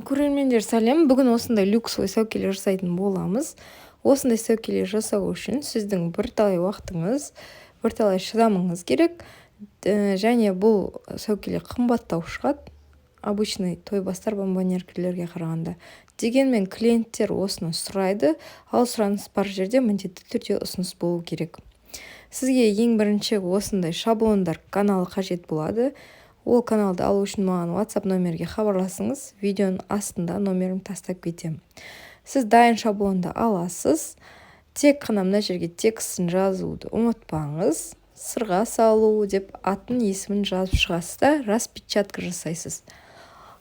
Көрермендер сәлем. Бүгін осындай люкс сәукеле жасайтын боламыз. Осындай сәукеле жасау үшін сіздің бірталай уақытыңыз, бірталай шыдамыңыз керек. Және бұл сәукеле қымбаттау шығады. Обычный тойбастар бомбонеркілерге қарағанда. Дегенмен клиенттер осыны сұрайды, ал сұраныс бар жерде міндетті түрде ұсыныс болу керек. Сізге ең бірінші осындай шаблондар каналы қажет болады. Ол каналды алу үшін маған WhatsApp номерге хабарласыңыз, видеоның астында номерім тастап кетем. Сіз дайын шаблонды аласыз. Тек қана мына жерге текстін жазуды ұмытпаңыз. Сырға салу деп атын есімін жазып шығасыз да распечатка жасайсыз.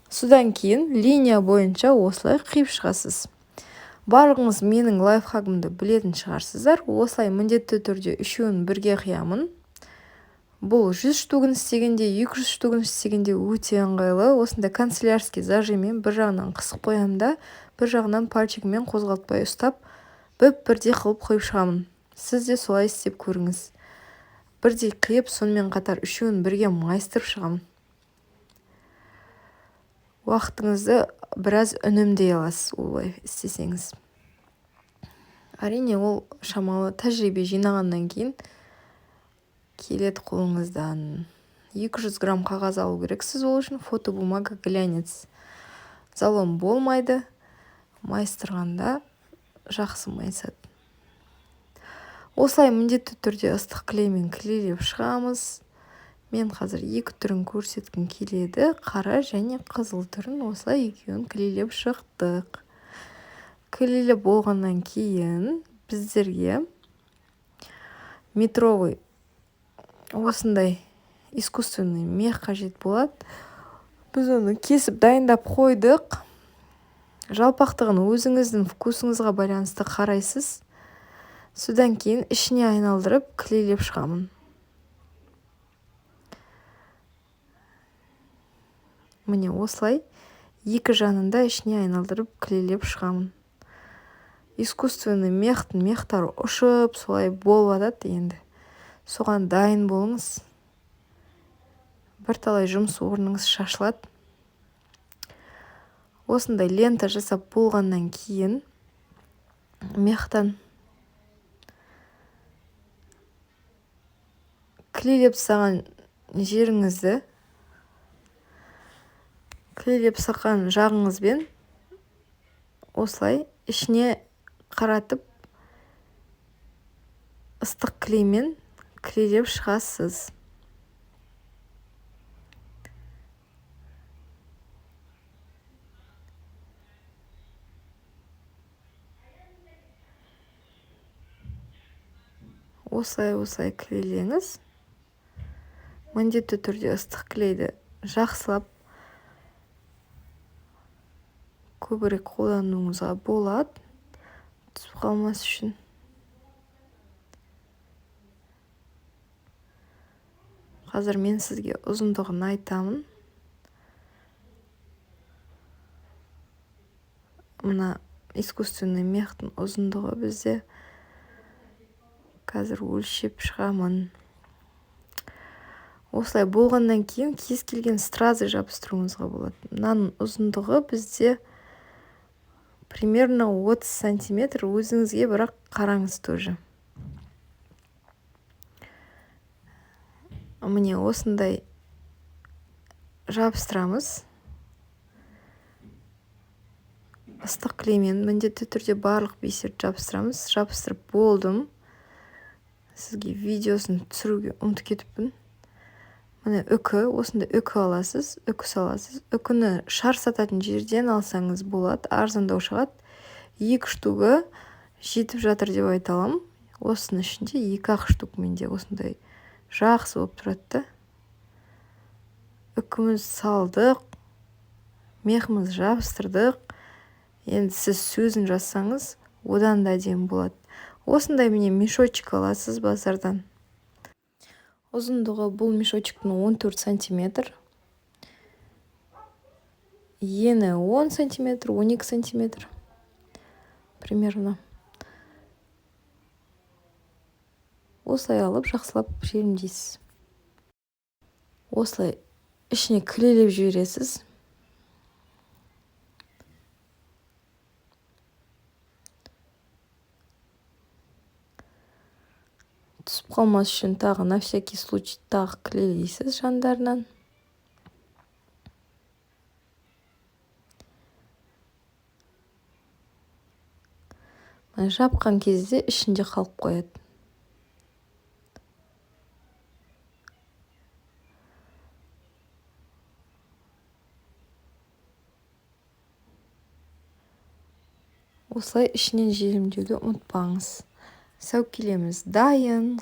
Содан кейін линия бойынша осылай қиып шығасыз. Барлығыңыз менің лайфхагымды білетін шығарсыздар. Осылай міндетті түрде үшеуін бірге қиямын. Бұл 100 штугын істегенде, 200 штугын істегенде өте ыңғайлы. Осында канцелярский зажиммен бір жағынан қысып қоямын да, бір жағынан пальчигіммен қозғалтпай ұстап, бірдей қылып қойып шығамын. Сіз де солай істеп көріңіз. Бірдей қиып, сонымен қатар үшеуін бірге майыстырып шығамын. Уақытыңызды біраз үнемдей аласыз олай істесеңіз. Әрине, ол шамалы тәжірибе жинағаннан кейін келеді қолыңыздан. 200 грамм қағаз алу керексіз, ол үшін фотобумага глянец. Залом болмайды, майыстырғанда жақсы майысады. Осылай міндетті түрде ыстық клеймен клейлеп шығамыз. Мен қазір екі түрін көрсеткім келеді, қара және қызыл түрін. Осылай екеуін клейлеп шықтық. Клейлеп болғаннан кейін біздерге метровый осындай искусственный мех қажет болады. Біз оны кесіп дайындап қойдық. Жалпақтығын өзіңіздің вкусыңызға байланысты қарайсыз. Содан кейін ішіне айналдырып клейлеп шығамын. Міне осылай екі жанында ішіне айналдырып клейлеп шығамын. Искусственный мехтар ұшып солай болып атады енді. Соған дайын болыңыз. Бірталай жұмыс орныңыз шашылады. Осындай лента жасап болғаннан кейін мехтан клейлеп саған жеріңізді клейлеп саққан жағыңызбен осылай ішіне қаратып ыстық клеймен клейлеп шығасыз. Осылай клейлеңіз. Міндетті түрде ыстық клейді жақсылап көбірек қолдануыңызға болады, түсіп қалмас үшін. Қазір мен сізге ұзындығын айтамын. Мына искусственный мехтің ұзындығы бізде қазір өлшеп шығамын. Осылай болғаннан кейін кез келген стразы жабыстыруыңызға болады. Мынаның ұзындығы бізде примерно 30 сантиметр. Өзіңізге бірақ қараңыз тоже. Міне осындай жабыстырамыз. Ыстық клеймен міндетті түрде барлық бисерді жабыстырамыз. Жабыстырып болдым. Сізге видеосын түсіруге ұмытып кетіппін. Міне осында үкі аласыз, үкі саласыз. Үкіні шар сататын жерден алсаңыз болады, арзандау шығады. 2 штугы жетіп жатыр деп айта аламын. Осының ішінде 2-ақ штук менде осындай жақсы болып тұрады. Үкіміз салдық, мехіміз жабыстырдық. Енді сіз сөзін жазсаңыз, одан да әдемі болады. Осындай міне мешочек аласыз базардан. Ұзындығы бұл мешочектің 14 сантиметр. Ені 10 сантиметр, 12 сантиметр. Примерно. Осылай алып, жақсылап желімдейсіз. Осылай ішіне клейлеп жібересіз. түсіп қалмас үшін тағы на всякий случай тағы клейлейсіз жандарынан. Жапқан кезде ішінде қалып қояды. Осылай ішінен желімдеуді ұмытпаңыз. Сәукелеміз дайын.